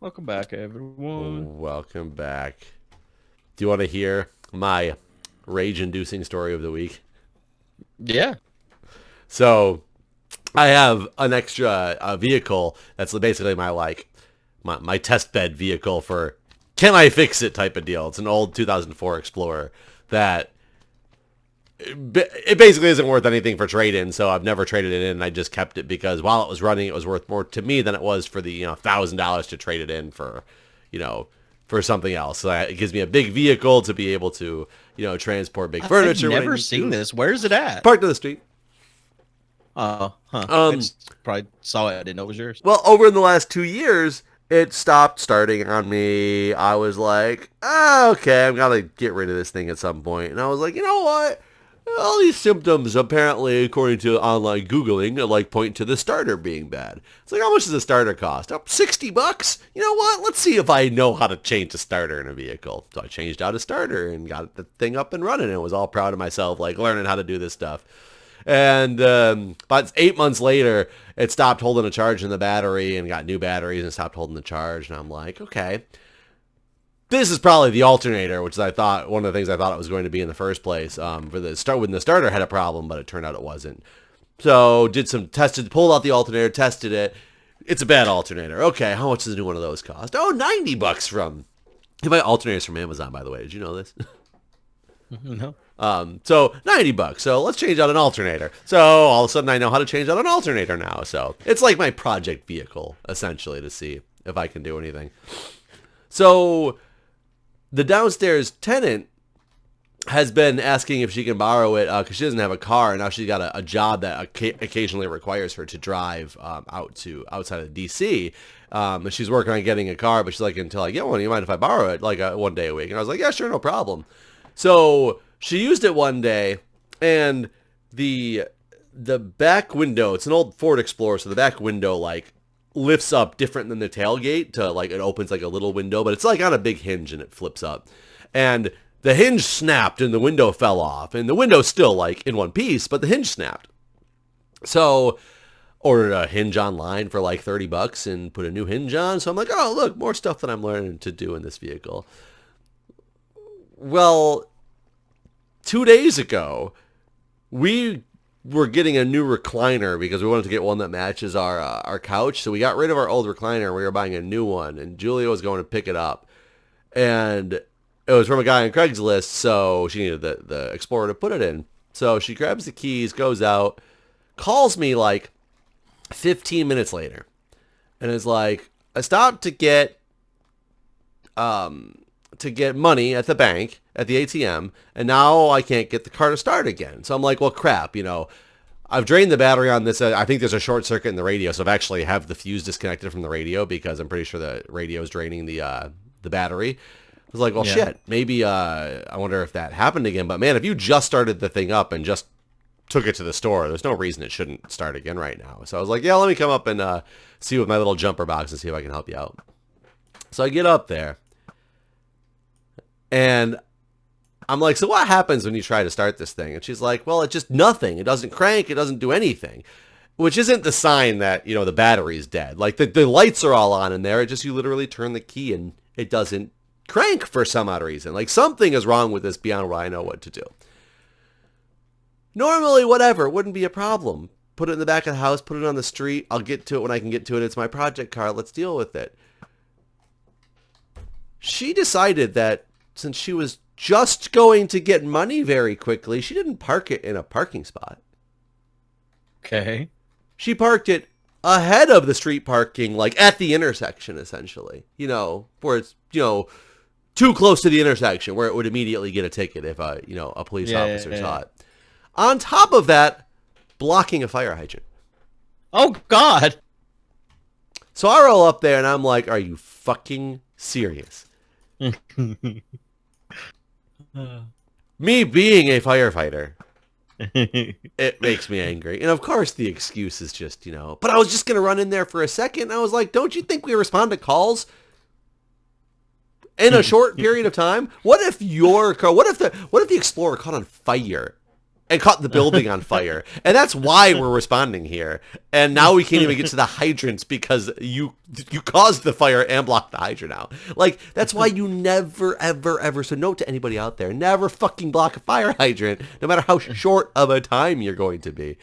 Welcome back, everyone. Welcome back. Do you want to hear my rage-inducing story of the week? Yeah. So, I have an extra vehicle that's basically my test bed vehicle for can I fix it type of deal. It's an old 2004 Explorer that it basically isn't worth anything for trade-in, so I've never traded it in. I just kept it because while it was running, it was worth more to me than it was for the $1,000 to trade it in for, you know, for something else. So it gives me a big vehicle to be able to transport big I've furniture when I never need seen to. this. Where's it at? Parked on the street. Oh, huh. I Um, just probably saw it. I didn't know it was yours. well, over in the last 2 years, it stopped starting on me. I was like, okay, I'm gonna get rid of this thing at some point. And I was like, you know what? All these symptoms, apparently, according to online Googling, like point to the starter being bad. It's like, how much does a starter cost? Oh, $60? You know what? Let's see if I know how to change a starter in a vehicle. So I changed out a starter and got the thing up and running and was all proud of myself, like learning how to do this stuff. And about 8 months later, it stopped holding a charge in the battery and got new batteries and stopped holding the charge. And I'm like, okay, this is probably the alternator, which is I thought one of the things I thought it was going to be in the first place. For the start when the starter had a problem, but it turned out it wasn't. So did some tested, pulled out the alternator, tested it. It's a bad alternator. Okay, how much does a new one of those cost? Oh, $90 from. You buy alternators from Amazon, by the way. Did you know this? No. So $90. So let's change out an alternator. So all of a sudden I know how to change out an alternator now. So it's like my project vehicle, essentially, to see if I can do anything. So the downstairs tenant has been asking if she can borrow it because she doesn't have a car, and now she's got a job that occasionally requires her to drive outside of DC. And she's working on getting a car, but she's like, until I get one, you mind if I borrow it like one day a week? And I was like, yeah, sure, no problem. So she used it one day, and the back window, it's an old Ford Explorer, so the back window like lifts up different than the tailgate to like it opens like a little window, but it's like on a big hinge and it flips up. And the hinge snapped and the window fell off, and the window's still like in one piece, but the hinge snapped. So ordered a hinge online for like $30 and put a new hinge on. So I'm like, oh, look, more stuff that I'm learning to do in this vehicle. Well, 2 days ago, we were getting a new recliner because we wanted to get one that matches our couch. So we got rid of our old recliner and we were buying a new one. And Julia was going to pick it up. And it was from a guy on Craigslist, so she needed the Explorer to put it in. So she grabs the keys, goes out, calls me like 15 minutes later. And is like, I stopped to get money at the bank, at the ATM, and now I can't get the car to start again. So I'm like, well, crap, I've drained the battery on this. I think there's a short circuit in the radio, so I've actually have the fuse disconnected from the radio because I'm pretty sure the radio is draining the battery. I was like, well, shit, maybe I wonder if that happened again. But man, if you just started the thing up and just took it to the store, there's no reason it shouldn't start again right now. So I was like, yeah, let me come up and see with my little jumper box and see if I can help you out. So I get up there. And I'm like, so what happens when you try to start this thing? And she's like, well, it's just nothing. It doesn't crank. It doesn't do anything, which isn't the sign that, the battery's dead. Like the lights are all on in there. It just, you literally turn the key and it doesn't crank for some odd reason. Like something is wrong with this beyond what I know what to do. Normally, whatever, it wouldn't be a problem. Put it in the back of the house, put it on the street. I'll get to it when I can get to it. It's my project car. Let's deal with it. She decided that since she was just going to get money very quickly, she didn't park it in a parking spot. Okay. She parked it ahead of the street parking, like at the intersection, essentially. Where it's, too close to the intersection, where it would immediately get a ticket if a police officer saw it. On top of that, blocking a fire hydrant. Oh, God. So I roll up there and I'm like, are you fucking serious? Me being a firefighter, it makes me angry. And of course the excuse is just, but I was just going to run in there for a second. I was like, don't you think we respond to calls in a short period of time? What if your car, what if the Explorer caught on fire and caught the building on fire. And that's why we're responding here. And now we can't even get to the hydrants because you caused the fire and blocked the hydrant out. Like, that's why you never, ever, ever, so note to anybody out there, never fucking block a fire hydrant, no matter how short of a time you're going to be.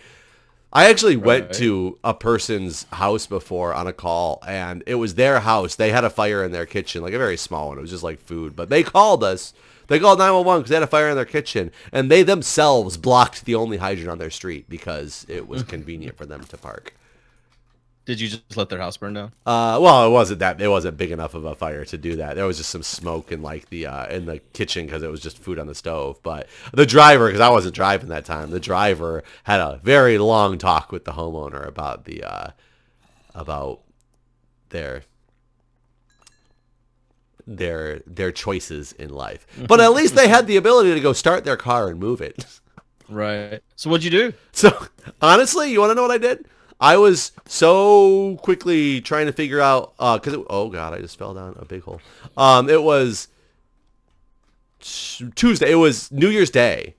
I actually went to a person's house before on a call, and it was their house. They had a fire in their kitchen, like a very small one. It was just like food. But they called us. They called 911 because they had a fire in their kitchen, and they themselves blocked the only hydrant on their street because it was convenient for them to park. Did you just let their house burn down? Well, it wasn't big enough of a fire to do that. There was just some smoke in like in the kitchen because it was just food on the stove. But the driver, because I wasn't driving that time, the driver had a very long talk with the homeowner about their choices in life. But at least they had the ability to go start their car and move it. Right. So what'd you do? So honestly, you want to know what I did? I was so quickly trying to figure out, oh God, I just fell down a big hole. It was Tuesday. It was New Year's Day.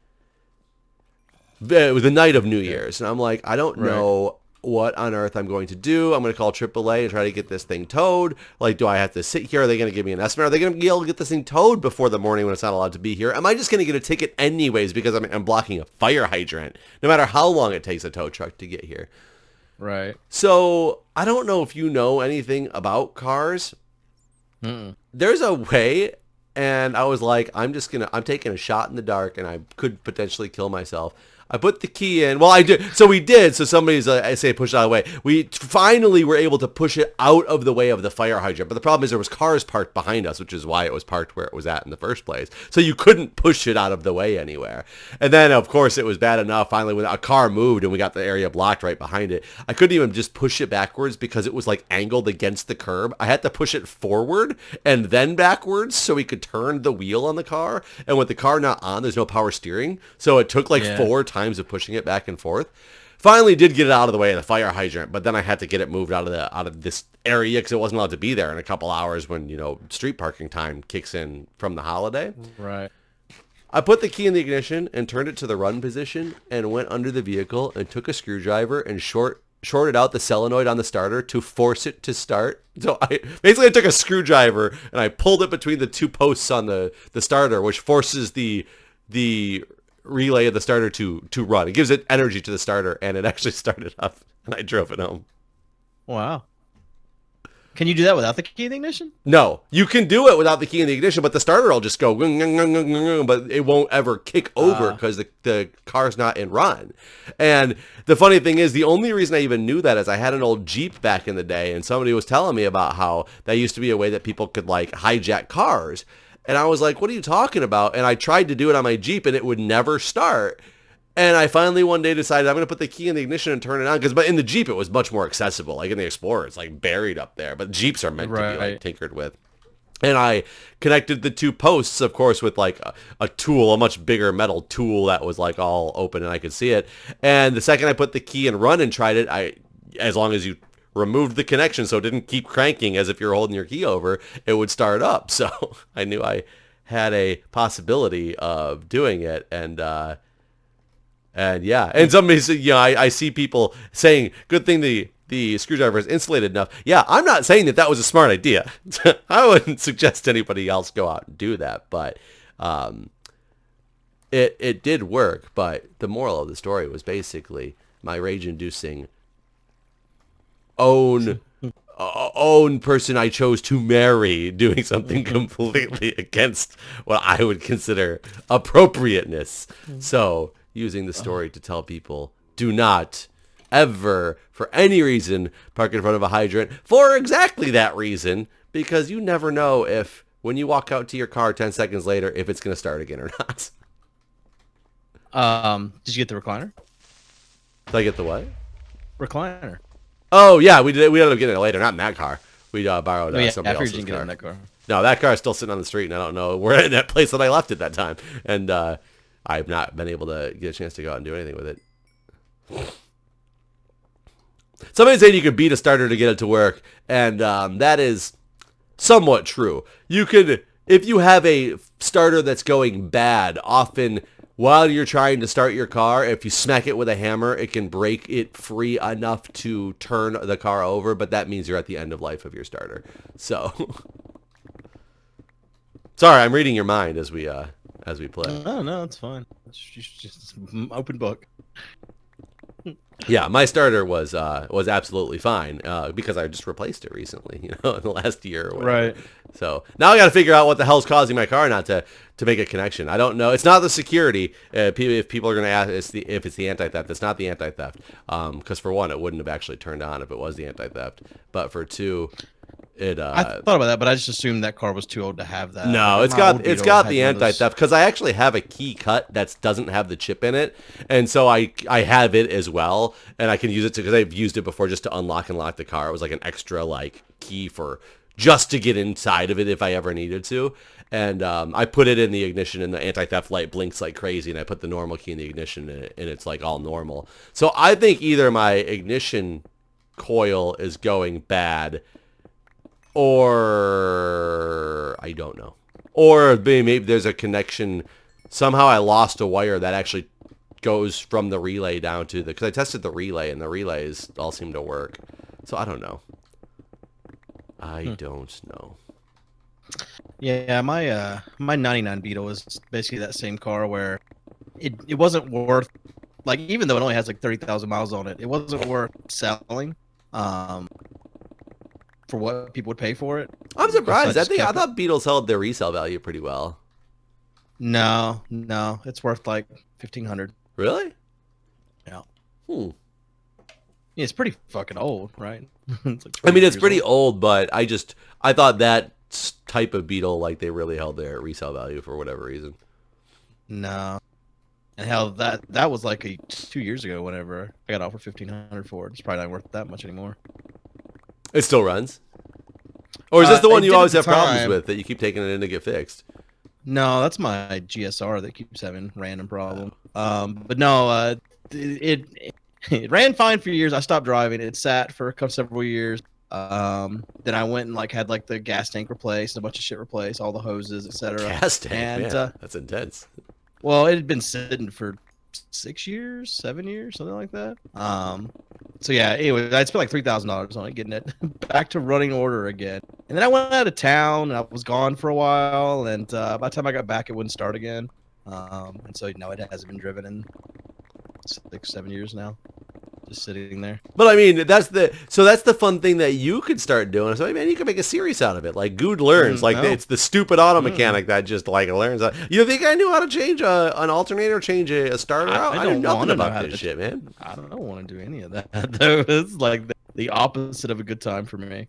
It was the night of New Year's. And I'm like, I don't know what on earth I'm going to do. I'm going to call AAA and try to get this thing towed. Like, do I have to sit here? Are they going to give me an estimate? Are they going to be able to get this thing towed before the morning when it's not allowed to be here? Am I just going to get a ticket anyways because I'm blocking a fire hydrant, no matter how long it takes a tow truck to get here? Right. So I don't know if you know anything about cars. There's a way, and I was like, I'm taking a shot in the dark, and I could potentially kill myself. I put the key in. Well, I did. So we did. So somebody's, I say, push it out of the way. We finally were able to push it out of the way of the fire hydrant. But the problem is there was cars parked behind us, which is why it was parked where it was at in the first place. So you couldn't push it out of the way anywhere. And then, of course, it was bad enough. Finally, when a car moved and we got the area blocked right behind it, I couldn't even just push it backwards because it was like angled against the curb. I had to push it forward and then backwards so we could turn the wheel on the car. And with the car not on, there's no power steering. So it took like 4 times of pushing it back and forth. Finally did get it out of the way of the fire hydrant, but then I had to get it moved out of this area because it wasn't allowed to be there in a couple hours when, street parking time kicks in from the holiday. Right. I put the key in the ignition and turned it to the run position and went under the vehicle and took a screwdriver and shorted out the solenoid on the starter to force it to start. So I took a screwdriver and I pulled it between the 2 posts on the starter, which forces the relay of the starter to run. It gives it energy to the starter, and it actually started up, and I drove it home. Wow. Can you do that without the key in the ignition? No, you can do it without the key in the ignition, but the starter will just go, but it won't ever kick over because the car's not in run. And the funny thing is, the only reason I even knew that is I had an old Jeep back in the day, and somebody was telling me about how that used to be a way that people could like hijack cars. And I was like, what are you talking about? And I tried to do it on my Jeep, and it would never start. And I finally one day decided I'm going to put the key in the ignition and turn it on. But in the Jeep, it was much more accessible. Like in the Explorer, it's like buried up there. But Jeeps are meant to be like tinkered with. And I connected the 2 posts, of course, with like a tool, a much bigger metal tool that was like all open and I could see it. And the second I put the key in run and tried it, as long as you removed the connection so it didn't keep cranking as if you're holding your key over, it would start up. So I knew I had a possibility of doing it. And yeah. And somebody said, I see people saying, good thing the screwdriver is insulated enough. Yeah, I'm not saying that was a smart idea. I wouldn't suggest anybody else go out and do that, but it did work. But the moral of the story was basically my rage-inducing own person I chose to marry doing something completely against what I would consider appropriateness. So using the story to tell people, do not ever, for any reason, park in front of a hydrant for exactly that reason, because you never know if, when you walk out to your car 10 seconds later, if it's going to start again or not. Did you get the recliner? Did I get the what? Recliner. Oh, yeah, we ended up getting it later, not in that car. We borrowed somebody else's car. Get in that car. No, that car is still sitting on the street, and I don't know. We're in that place that I left it that time. And I've not been able to get a chance to go out and do anything with it. Somebody said you could beat a starter to get it to work, and that is somewhat true. You could, if you have a starter that's going bad, often while you're trying to start your car, if you smack it with a hammer, it can break it free enough to turn the car over, but that means you're at the end of life of your starter. So, sorry, I'm reading your mind as we play. Oh no, it's fine. It's just open book. Yeah, my starter was absolutely fine because I just replaced it recently, in the last year or whatever. Right. So now I got to figure out what the hell's causing my car not to make a connection. I don't know. It's not the security. If people are going to ask if it's the anti-theft, it's not the anti-theft. Because for one, it wouldn't have actually turned on if it was the anti-theft. But for two, I thought about that, but I just assumed that car was too old to have that. No, Like, it's my old got Beetle the had one of those- anti-theft because I actually have a key cut that doesn't have the chip in it, and so I have it as well, and I can use it because I've used it before just to unlock and lock the car. It was like an extra key for just to get inside of it if I ever needed to, and I put it in the ignition, and the anti-theft light blinks like crazy, and I put the normal key in the ignition, and it's like all normal. So I think either my ignition coil is going bad, or I don't know. Or maybe there's a connection. Somehow I lost a wire that actually goes from the relay down to because I tested the relay and the relays all seem to work. So I don't know. I don't know. Yeah, my 99 Beetle is basically that same car where it wasn't worth, like, even though it only has like 30,000 miles on it, it wasn't worth selling. For what people would pay for it. I'm surprised. So I thought Beetles held their resale value pretty well. No, it's worth like 1,500. Really? Yeah. Yeah, it's pretty fucking old, right? It's pretty old, but I thought that type of Beetle, like, they really held their resale value for whatever reason. No. And hell, that was like 2 years ago. Whenever I got offered 1,500 for it, it's probably not worth that much anymore. It still runs? Or is this the one you always have problems time. with that you keep taking it in to get fixed? No, that's my GSR that keeps having random problems. But no, it ran fine for years. I stopped driving. It sat for several years. Then I went and had the gas tank replaced, a bunch of shit replaced, all the hoses, etc. Gas tank, and man, that's intense. Well, it had been sitting for 6 years, 7 years, something like that. So yeah, anyway, I spent like $3,000 on it, getting it back to running order again. And then I went out of town, and I was gone for a while. And by the time I got back, it wouldn't start again. And so it hasn't been driven in 6, 7 years now, just sitting there. But I mean, that's the fun thing that you could start doing. So man, you could make a series out of it, like Guude Learns. It's the stupid auto mechanic that just learns. You think I knew how to change an alternator, change a starter out? I knew nothing about this shit, man. I don't want to do any of that though. It's like the opposite of a good time for me.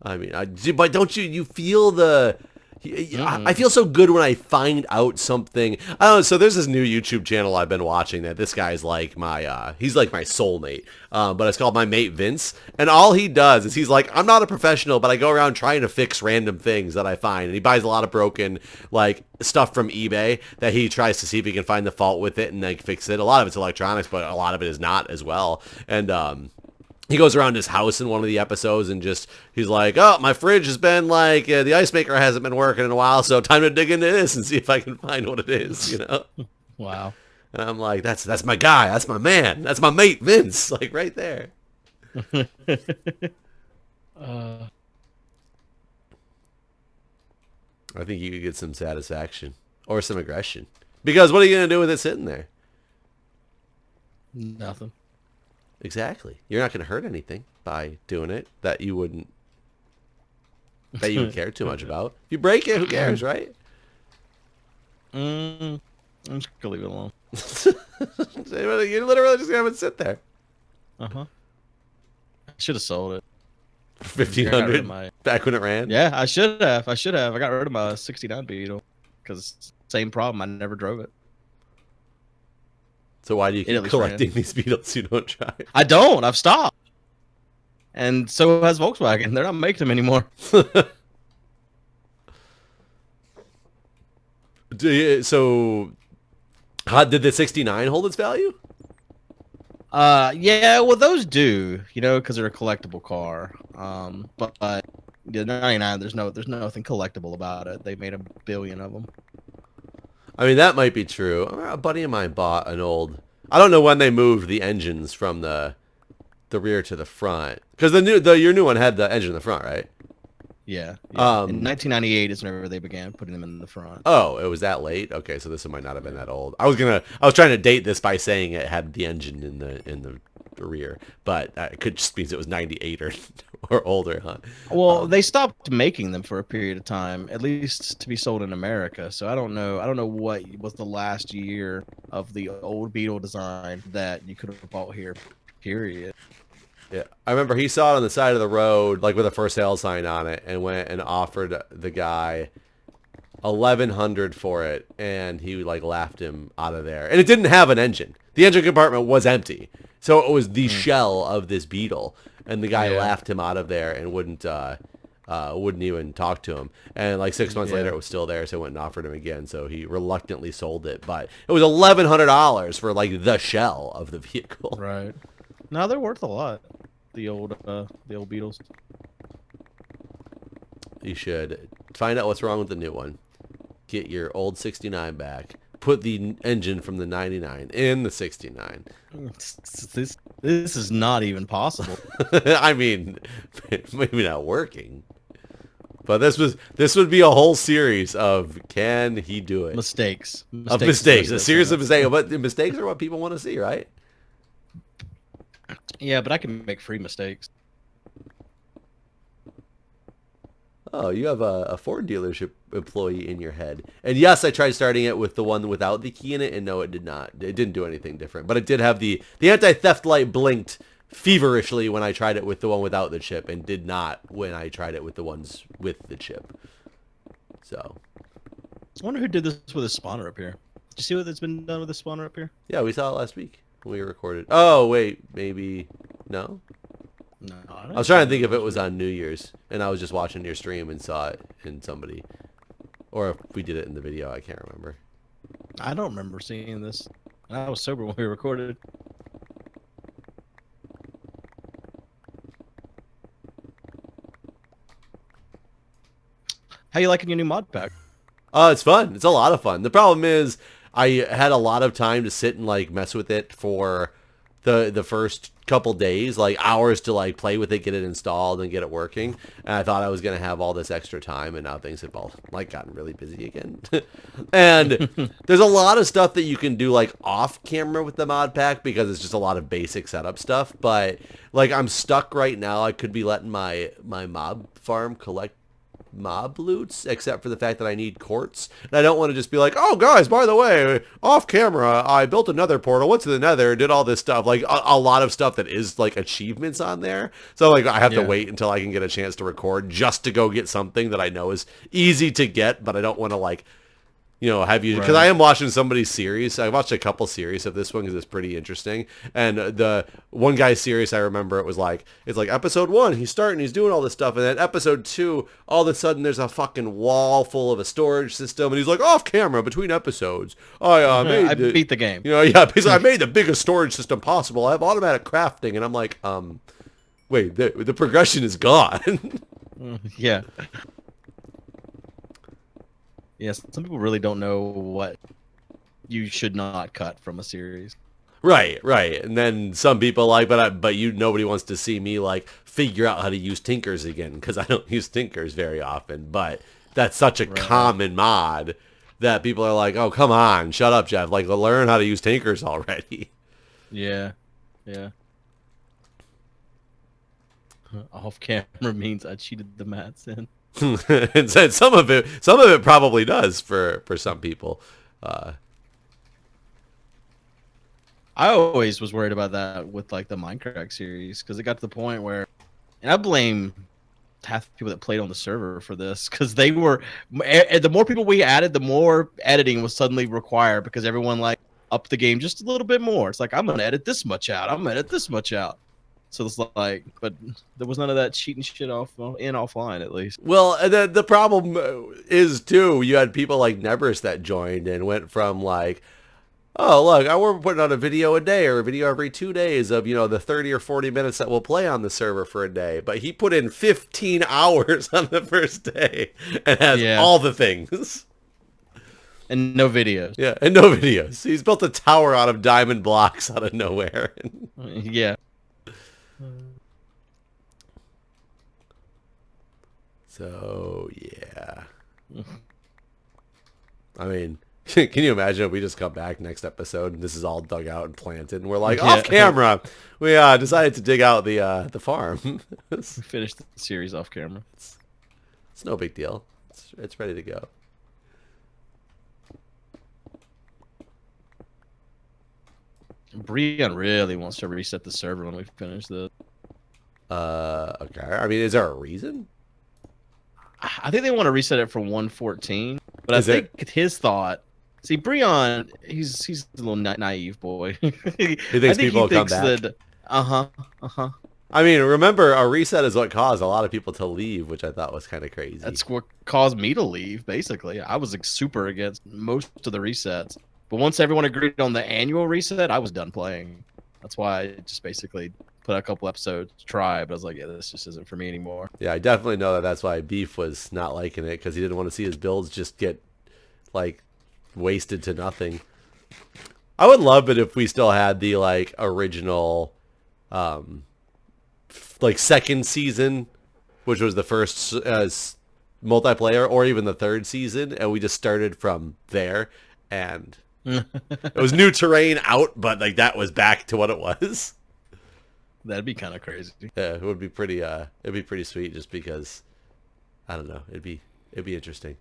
I mean, but don't you feel the? I feel so good when I find out something. I don't know. So there's this new YouTube channel I've been watching that this guy's like he's like my soulmate. But it's called My Mate Vince. And all he does is he's like, I'm not a professional, but I go around trying to fix random things that I find. And he buys a lot of broken stuff from eBay that he tries to see if he can find the fault with it and fix it. A lot of it's electronics, but a lot of it is not as well. And he goes around his house in one of the episodes and he's like, oh, my fridge has been the ice maker hasn't been working in a while, so time to dig into this and see if I can find what it is, Wow. And I'm like, that's my guy, that's my man, that's my mate Vince, right there. I think you could get some satisfaction or some aggression. Because what are you going to do with it sitting there? Nothing. Exactly. You're not going to hurt anything by doing it that you would care too much about. If you break it, who cares, right? I'm just gonna leave it alone. You're literally just gonna have it sit there. I should have sold it. 1,500 back when it ran. Yeah, I should have. I got rid of my '69 Beetle because same problem. I never drove it. So why do you keep collecting these Beetles you don't drive? I don't. I've stopped. And so has Volkswagen. They're not making them anymore. So, how did the 69 hold its value? Yeah, well, those do, because they're a collectible car. But the 99, there's nothing collectible about it. They made 1 billion of them. I mean, that might be true. A buddy of mine bought an old... I don't know when they moved the engines from the rear to the front. Because your new one had the engine in the front, right? Yeah. In 1998 is whenever they began putting them in the front. Oh, it was that late? Okay, so this one might not have been that old. I was trying to date this by saying it had the engine in the rear, but it could just means it was 98 or older, huh? Well, they stopped making them for a period of time, at least to be sold in America. So I don't know what was the last year of the old Beetle design that you could have bought here. Period. Yeah, I remember he saw it on the side of the road, like with a for sale sign on it, and went and offered the guy $1,100 for it, and he like laughed him out of there. And it didn't have an engine. The engine compartment was empty, so it was the shell of this Beetle. And the guy laughed him out of there and wouldn't even talk to him. And like 6 months later, it was still there, so I went and offered him again. So he reluctantly sold it, but it was $1,100 for like the shell of the vehicle. Right. No, they're worth a lot. The old Beetles. You should find out what's wrong with the new one. Get your old 69 back. Put the engine from the 99 in the 69. This is not even possible. I mean, maybe not working. But this would be a whole series of can he do it? Mistakes. Of mistakes. A series of mistakes. But mistakes are what people want to see, right? Yeah, but I can make free mistakes. Oh, you have a Ford dealership employee in your head. And yes, I tried starting it with the one without the key in it, and no, it did not. It didn't do anything different. But it did have the anti-theft light blinked feverishly when I tried it with the one without the chip, and did not when I tried it with the ones with the chip. So. I wonder who did this with a spawner up here. Did you see what's been done with the spawner up here? Yeah, we saw it last week when we recorded. Oh, wait, maybe. No? No, I was trying to think if it was on New Year's, and I was just watching your stream and saw it in somebody. Or if we did it in the video, I can't remember. I don't remember seeing this. I was sober when we recorded. How you liking your new mod pack? It's fun. It's a lot of fun. The problem is I had a lot of time to sit and like mess with it for the first couple days, like hours to like play with it, get it installed and get it working. And I thought I was going to have all this extra time, and now things have all like gotten really busy again. And there's a lot of stuff that you can do like off camera with the mod pack because it's just a lot of basic setup stuff. But like I'm stuck right now. I could be letting my mob farm collect mob loots, except for the fact that I need quartz, and I don't want to just be like, oh guys, by the way, off camera I built another portal, went to the nether, did all this stuff, like a lot of stuff that is like achievements on there. So like I have to wait until I can get a chance to record just to go get something that I know is easy to get, but I don't want to like, you know, have you, because I am watching somebody's series. I watched a couple series of this one because it's pretty interesting. And the one guy's series, I remember it's like episode 1, he's starting, he's doing all this stuff. And then episode 2, all of a sudden there's a fucking wall full of a storage system. And he's like, off camera between episodes, I beat the game. You know, yeah, basically I made the biggest storage system possible. I have automatic crafting. And I'm like, wait, the progression is gone. Yeah. Yes, some people really don't know what you should not cut from a series. Right. And then some people like, but nobody wants to see me like figure out how to use Tinkers again because I don't use Tinkers very often. But that's such a common mod that people are like, oh, come on, shut up, Jeff. Like, learn how to use Tinkers already. Yeah. Off camera means I cheated the mats in. And some of it probably does for some people. I always was worried about that with like the Minecraft series because it got to the point where, and I blame half the people that played on the server for this because they were, the more people we added, the more editing was suddenly required because everyone like upped the game just a little bit more. It's like, I'm gonna edit this much out, I'm gonna edit this much out. So it's like, but there was none of that cheating shit offline, at least. Well, the problem is too, you had people like Nebris that joined and went from like, oh look, we're putting out a video a day or a video every 2 days of, you know, the 30 or 40 minutes that we'll play on the server for a day. But he put in 15 hours on the first day and has all the things. And no videos. Yeah, and no videos. He's built a tower out of diamond blocks out of nowhere. Yeah. So, yeah. I mean, can you imagine if we just come back next episode and this is all dug out and planted and we're like, Yeah. off camera, we decided to dig out the farm. We finished the series off camera. It's no big deal. It's ready to go. Brian really wants to reset the server when we finish this. Okay. I mean, is there a reason? I think they want to reset it from 114, but Is I it? think his thought. See, Brian, he's a little naive boy. He thinks people will come back? that. I mean, remember, a reset is what caused a lot of people to leave, which I thought was kind of crazy. That's what caused me to leave. Basically, I was like, super against most of the resets, but once everyone agreed on the annual reset, I was done playing. That's why I just basically put a couple episodes to try, but I was like, yeah, this just isn't for me anymore. Yeah, I definitely know that that's why Beef was not liking it, because he didn't want to see his builds just get, like, wasted to nothing. I would love it if we still had the, like, original, like, second season, which was the first multiplayer, or even the third season, and we just started from there, and it was new terrain out, but, like, that was back to what it was. That'd be kind of crazy. Yeah, it would be pretty. It'd be pretty sweet, just because. I don't know. It'd be interesting.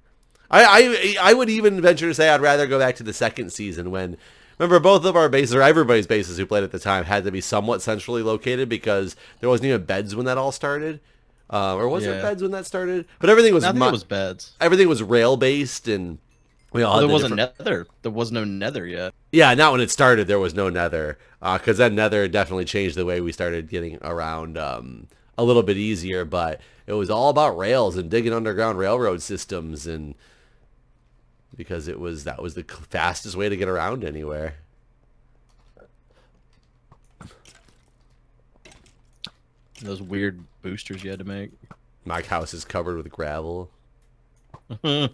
I would even venture to say I'd rather go back to the second season when. Remember, both of our bases, or everybody's bases who played at the time, had to be somewhat centrally located because there wasn't even beds when that all started, or was there beds when that started? But everything was. I think it was beds. Everything was rail based, and we all. There wasn't nether. There was no nether yet. Yeah, not when it started. There was no nether, because then nether definitely changed the way we started getting around a little bit easier. But it was all about rails and digging underground railroad systems, and because that was the fastest way to get around anywhere. Those weird boosters you had to make. My house is covered with gravel. I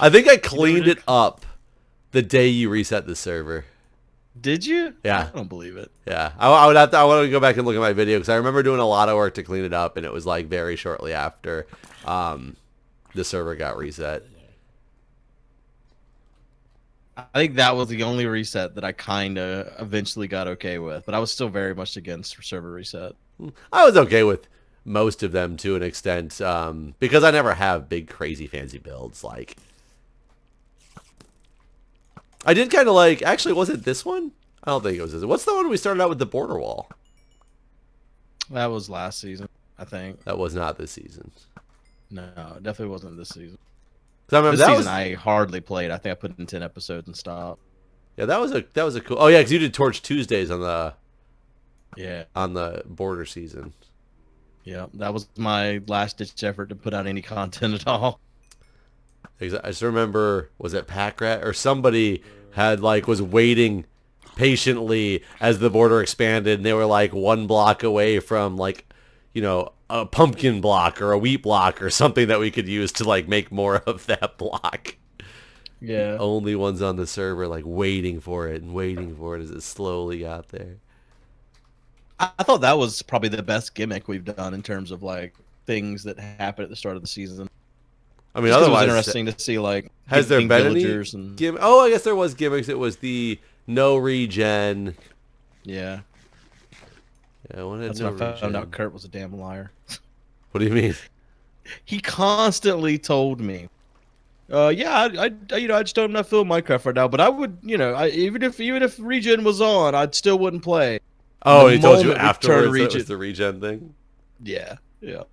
think I cleaned it up the day you reset the server. Did you? Yeah. I don't believe it. Yeah. I would have to. I want to go back and look at my video because I remember doing a lot of work to clean it up, and it was like very shortly after the server got reset. I think that was the only reset that I kind of eventually got okay with, but I was still very much against server reset. I was okay with most of them to an extent, because I never have big, crazy, fancy builds. Like, I did kind of like. Actually, was it this one? I don't think it was this. What's the one we started out with the border wall? That was last season, I think. That was not this season. No, it definitely wasn't this season. I remember this that season I hardly played. I think I put in 10 episodes and stopped. Yeah, that was a cool. Oh yeah, because you did Torch Tuesdays on the border season. Yeah, that was my last ditch effort to put out any content at all. I just remember, was it Packrat or somebody had was waiting patiently as the border expanded, and they were like one block away from a pumpkin block or a wheat block or something that we could use to make more of that block. Yeah. Only ones on the server waiting for it and waiting for it as it slowly got there. I thought that was probably the best gimmick we've done in terms of things that happen at the start of the season. I mean, Just 'cause otherwise, it was interesting to see has there been any and... Oh, I guess there was gimmicks. It was the no regen. Yeah. Yeah, when that's when I found out Kurt was a damn liar. What do you mean? He constantly told me, yeah, I just don't, I'm not feeling Minecraft right now, but I would, even if regen was on, I still wouldn't play. Oh, he told you afterwards that it was the regen thing? Yeah, yeah.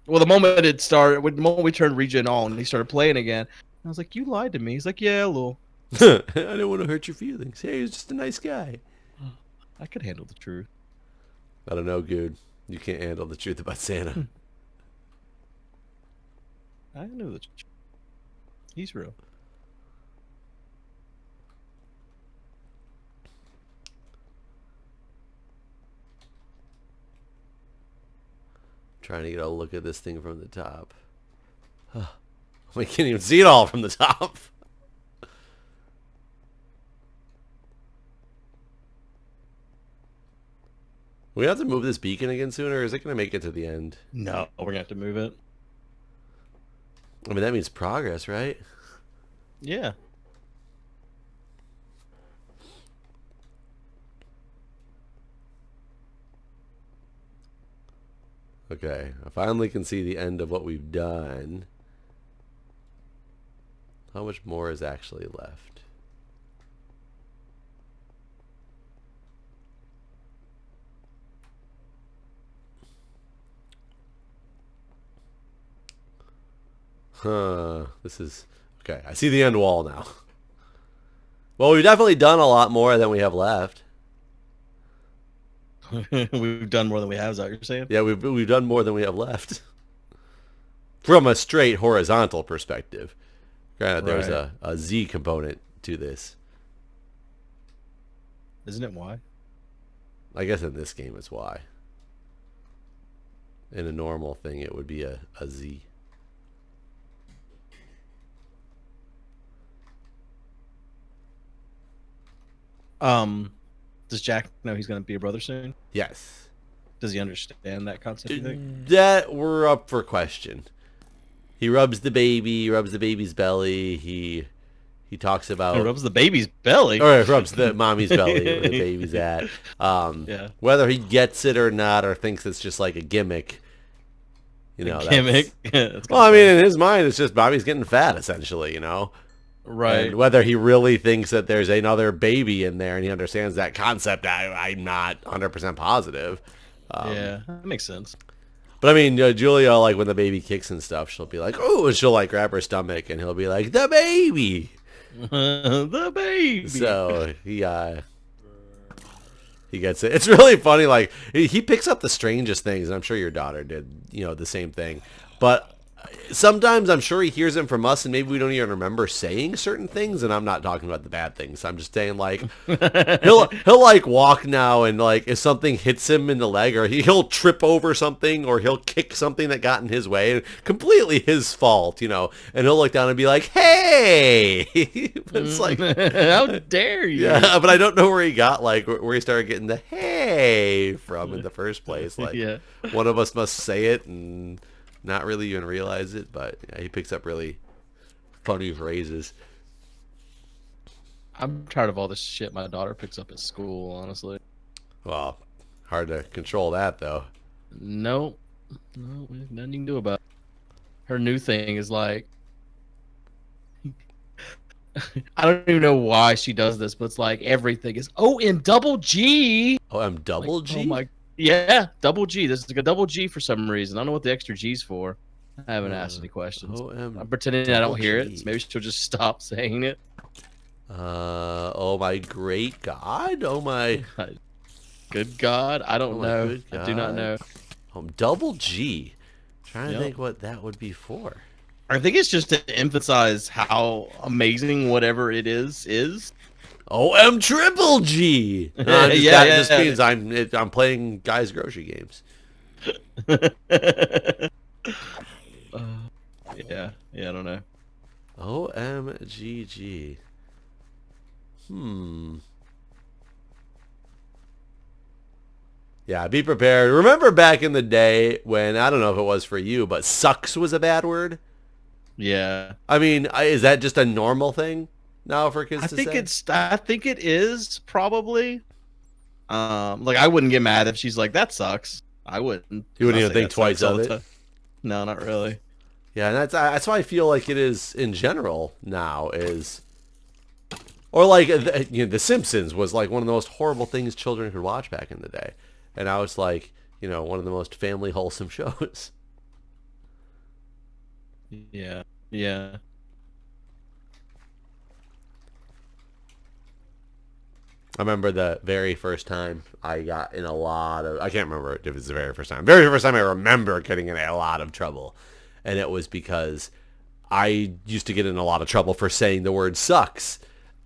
Well, the moment the moment we turned regen on, he started playing again. I was like, you lied to me. He's like, yeah, a little. I don't want to hurt your feelings. Hey, he's just a nice guy. I could handle the truth. I don't know, Guude. You can't handle the truth about Santa. I know the truth. He's real. Trying to get a look at this thing from the top. We can't even see it all from the top. We have to move this beacon again soon, or is it going to make it to the end? No, we're gonna have to move it. I mean, that means progress, right? Yeah. Okay, I finally can see the end of what we've done. How much more is actually left? This is... Okay, I see the end wall now. Well, we've definitely done a lot more than we have left. We've done more than we have, is that what you're saying? Yeah, we've done more than we have left. From a straight horizontal perspective. Granted, there's a Z component to this. Isn't it Y? I guess in this game it's Y. In a normal thing, it would be a Z. Does Jack know he's gonna be a brother soon? Yes. Does he understand that concept, you think? That we're up for question. He rubs the baby, he rubs the baby's belly, he talks about... He rubs the baby's belly? Or rubs the mommy's belly where the baby's at. Yeah. Whether he gets it or not, or thinks it's just like a gimmick. You know, Gimmick. Well, I mean, in his mind, it's just Bobby's getting fat, essentially, you know? Right. And whether he really thinks that there's another baby in there and he understands that concept, I'm not 100% positive. Yeah, that makes sense. But I mean, Julia, like when the baby kicks and stuff, she'll be like, "Oh," and she'll like grab her stomach, and he'll be like, "The baby." The baby. So he gets it. It's really funny. Like he picks up the strangest things, and I'm sure your daughter did, you know, the same thing. But sometimes I'm sure he hears them from us, and maybe we don't even remember saying certain things. And I'm not talking about the bad things. I'm just saying like he'll like walk now, and like if something hits him in the leg, or he'll trip over something, or he'll kick something that got in his way, and completely his fault, you know. And he'll look down and be like, "Hey!" But it's like, how dare you? yeah, but I don't know where he got like where he started getting the "hey" from in the first place. Like, Yeah. one of us must say it and not really even realize it, but yeah, he picks up really funny phrases. I'm tired of all this shit my daughter picks up at school, honestly. Well, hard to control that though. Nope. No, nothing you can do about it. Her new thing is like, I don't even know why she does this, but it's like everything is in double G. Oh, I'm double G? Oh my, yeah, double G. This is like a double G for some reason. I don't know what the extra G's for. I haven't asked any questions. I'm pretending I don't hear it. So maybe she'll just stop saying it. Oh my great God. Oh my good God. I don't know. I do not know. Double G. Trying to think what that would be for. I think it's just to emphasize how amazing whatever it is. I'm triple G. No, that just means I'm playing guys' grocery games. Yeah, I don't know. OMGG. Yeah, be prepared. Remember back in the day when, I don't know if it was for you, but sucks was a bad word? Yeah. I mean, is that just a normal thing now for kids to say? I think it is probably. Like I wouldn't get mad if she's like, that sucks. I wouldn't. You wouldn't even think twice of it? No, not really. Yeah, and that's why I feel like it is in general now is... Or like, you know, The Simpsons was like one of the most horrible things children could watch back in the day. And now it's like, you know, one of the most family wholesome shows. Yeah. I remember the very first time I got in a lot of... I can't remember if it's the very first time. Very first time I remember getting in a lot of trouble. And it was because I used to get in a lot of trouble for saying the word sucks.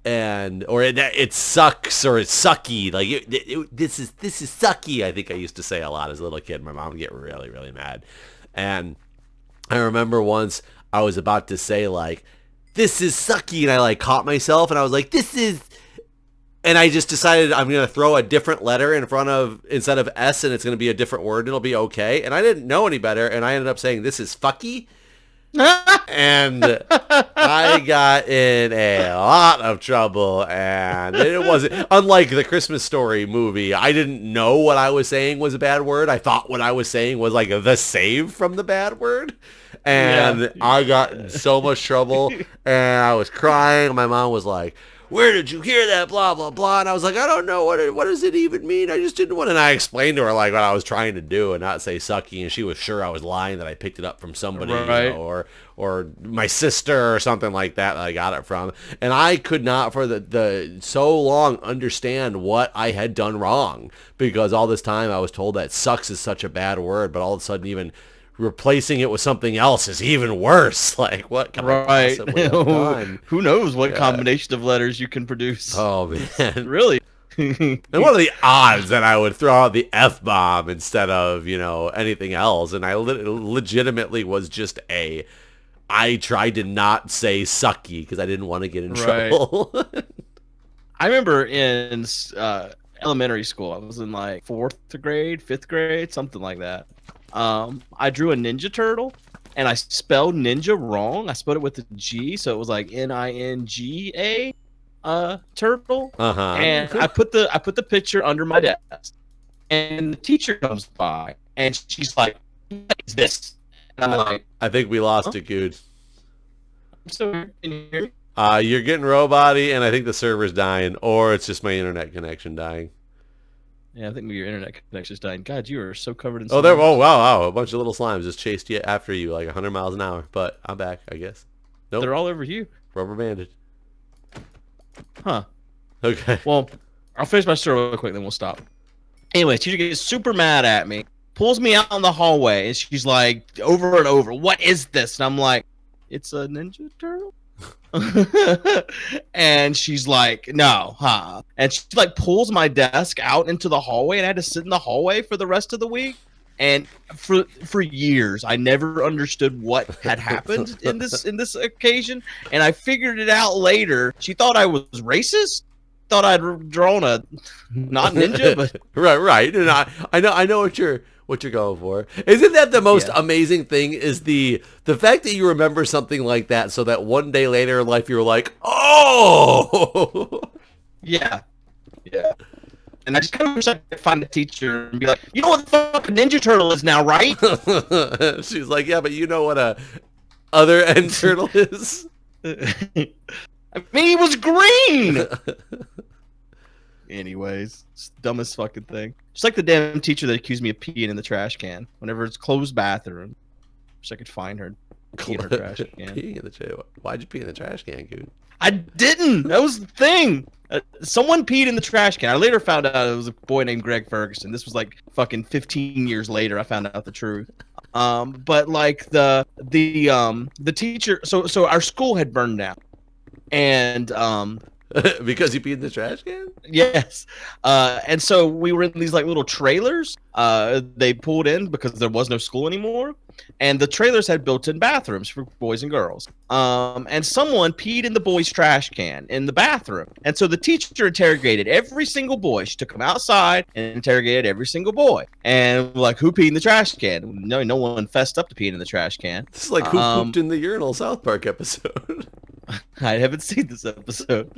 Or it sucks, or it's sucky. Like, this is sucky, I think I used to say a lot as a little kid. My mom would get really, really mad. And I remember once I was about to say like, this is sucky, and I like caught myself, and I was like, this is, and I just decided I'm gonna throw a different letter in front of, instead of S, and it's gonna be a different word, and it'll be okay. And I didn't know any better, and I ended up saying this is fucky. And I got in a lot of trouble, and it wasn't, unlike the Christmas Story movie, I didn't know what I was saying was a bad word. I thought what I was saying was like the save from the bad word, and I got in so much trouble, and I was crying. My mom was like, where did you hear that, blah, blah, blah, and I was like, I don't know, what does it even mean? I just didn't want to, and I explained to her, like, what I was trying to do and not say sucky, and she was sure I was lying, that I picked it up from somebody, right. you know, or my sister or something like that I got it from, and I could not, for the so long, understand what I had done wrong, because all this time I was told that sucks is such a bad word, but all of a sudden even replacing it with something else is even worse. Like, what can I possibly have done? Who knows what combination of letters you can produce? Oh man, really? And what are the odds that I would throw out the F-bomb instead of, you know, anything else? And I legitimately was just I tried to not say sucky because I didn't want to get in trouble. I remember in elementary school, I was in like 4th grade, 5th grade, something like that. I drew a Ninja Turtle, and I spelled ninja wrong. I spelled it with a G, so it was like Ninga, turtle. And I put the picture under my desk, and the teacher comes by, and she's like, "What is this?" And I'm like, I think we lost it, Guude. I'm still here. Can you hear me? You're getting robot-y, and I think the server's dying, or it's just my internet connection dying. Yeah, I think your internet connection's dying. God, you are so covered in slimes. Oh, wow, a bunch of little slimes just chased you after you like 100 miles an hour. But I'm back, I guess. Nope. They're all over you. Rubber banded. Huh. Okay. Well, I'll finish my story real quick, then we'll stop. Anyway, teacher gets super mad at me, pulls me out in the hallway, and she's like, over and over, "What is this?" And I'm like, "It's a Ninja Turtle." And she's like, "No, huh?" And she like pulls my desk out into the hallway, and I had to sit in the hallway for the rest of the week. And for years, I never understood what had happened in this occasion. And I figured it out later. She thought I was racist. Thought I'd drawn a not ninja, but right. And I know what you're going for. Isn't that the most amazing thing? Is the fact that you remember something like that, so that one day later in life you were like, oh, yeah. And I just kind of wish I could find a teacher and be like, "You know what the fuck a Ninja Turtle is now, right?" She's like, "Yeah, but you know what a other end turtle is?" I mean, he was green. Anyways, it's the dumbest fucking thing. Just like the damn teacher that accused me of peeing in the trash can whenever it's closed bathroom. Wish I could find her. Pee in her trash can. Peeing in the trash. Why'd you pee in the trash can, dude? I didn't. That was the thing. Someone peed in the trash can. I later found out it was a boy named Greg Ferguson. This was like fucking 15 years later. I found out the truth. But like the teacher. So our school had burned down, and because you peed in the trash can. Yes. And so we were in these like little trailers. They pulled in because there was no school anymore. And the trailers had built-in bathrooms for boys and girls. And someone peed in the boys' trash can in the bathroom. And so the teacher interrogated every single boy. She took them outside and interrogated every single boy. And like, who peed in the trash can? No one fessed up to peeing in the trash can. This is like who pooped in the urinal South Park episode. I haven't seen this episode.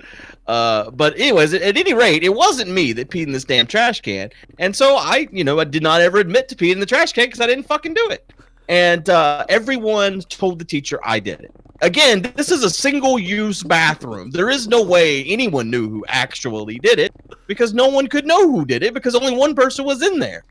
But anyways, at any rate, it wasn't me that peed in this damn trash can. And so I did not ever admit to peeing in the trash can because I didn't fucking do it. And everyone told the teacher I did it. Again, this is a single-use bathroom. There is no way anyone knew who actually did it because no one could know who did it because only one person was in there.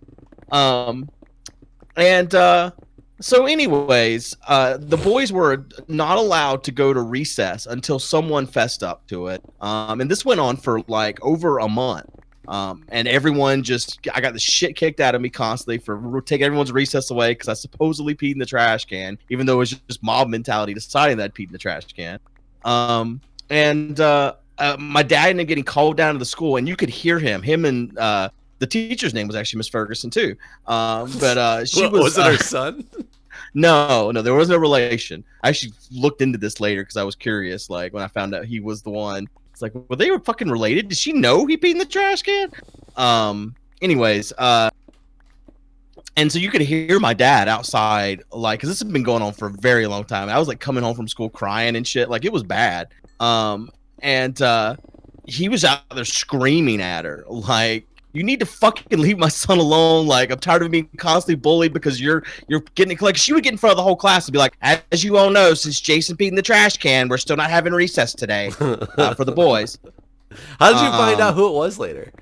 So anyways, the boys were not allowed to go to recess until someone fessed up to it. And this went on for like over a month. And everyone I got the shit kicked out of me constantly for taking everyone's recess away because I supposedly peed in the trash can, even though it was just mob mentality deciding that I peed in the trash can. My dad ended up getting called down to the school, and you could hear him and the teacher's name was actually Miss Ferguson too. But she was it her son? No, there was no relation. I actually looked into this later because I was curious. Like when I found out he was the one, it's like, were they fucking related? Did she know he peed in the trash can? Anyways, and so you could hear my dad outside, like, because this has been going on for a very long time. I was like coming home from school crying and shit, like it was bad. And he was out there screaming at her, like, you need to fucking leave my son alone. Like, I'm tired of being constantly bullied because you're getting, like, she would get in front of the whole class and be like, as you all know, since Jason peed in the trash can, we're still not having recess today for the boys. How did you find out who it was later?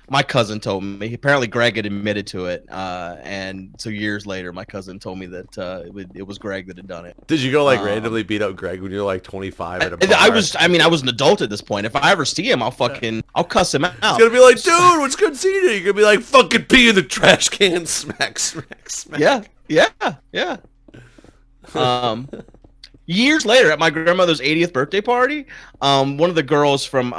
My cousin told me. Apparently, Greg had admitted to it, and so years later, my cousin told me that it was Greg that had done it. Did you go like randomly beat up Greg when you're like 25 at a bar? I was an adult at this point. If I ever see him, I'll cuss him out. It's gonna be like, dude, what's good seeing you? You're gonna be like, fucking pee in the trash can, smack, smack, smack. Yeah. Years later, at my grandmother's 80th birthday party, one of the girls from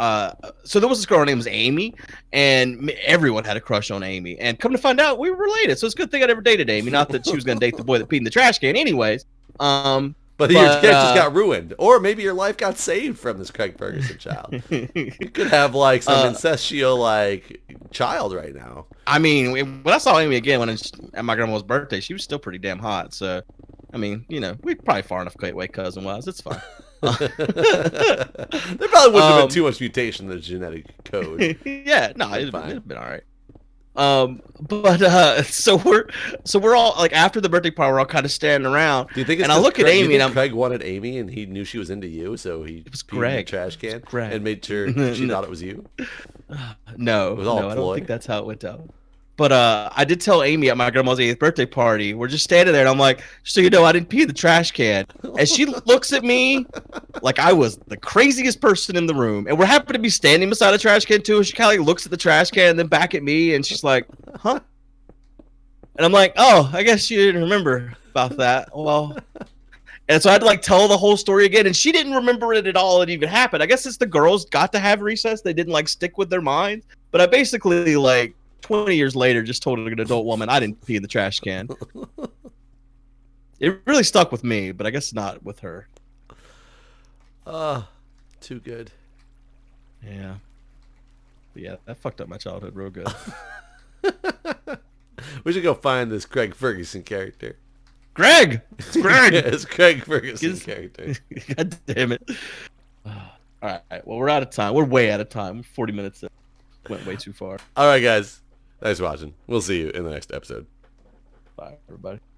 so there was this girl, her name was Amy, and everyone had a crush on Amy. And come to find out, we were related, so it's a good thing I never dated Amy. Not that she was gonna date the boy that peed in the trash can, anyways. But your character just got ruined, or maybe your life got saved from this Craig Ferguson child. You could have like some incestual like child right now. I mean, when I saw Amy again at my grandma's birthday, she was still pretty damn hot. So. I mean, we're probably far enough away cousin-wise. It's fine. There probably wouldn't have been too much mutation in the genetic code. Yeah, no, it'd been all right. So we're all like after the birthday party, we're all kind of standing around. Do you think? I look at Amy and Craig wanted Amy, and he knew she was into you, so he peed in the trash can and made sure she thought it was you. No, I don't think that's how it went down. But I did tell Amy at my grandma's 80th birthday party, we're just standing there, and I'm like, so you know, I didn't pee in the trash can. And she looks at me like I was the craziest person in the room. And we're happy to be standing beside a trash can, too. And she kind of like looks at the trash can and then back at me, and she's like, huh? And I'm like, oh, I guess you didn't remember about that. Well, and so I had to like tell the whole story again, and she didn't remember it at all. It even happened. I guess it's the girls got to have recess. They didn't like stick with their minds. But I basically like 20 years later just told an adult woman I didn't pee in the trash can. It really stuck with me, but I guess not with her. Too good. Yeah. But yeah, that fucked up my childhood real good. We should go find this Craig Ferguson character. Greg! It's Greg! It's Craig Ferguson character. God damn it. Alright, well, we're out of time. We're way out of time. We're 40 minutes in. Went way too far. Alright, guys. Thanks for watching. We'll see you in the next episode. Bye, everybody.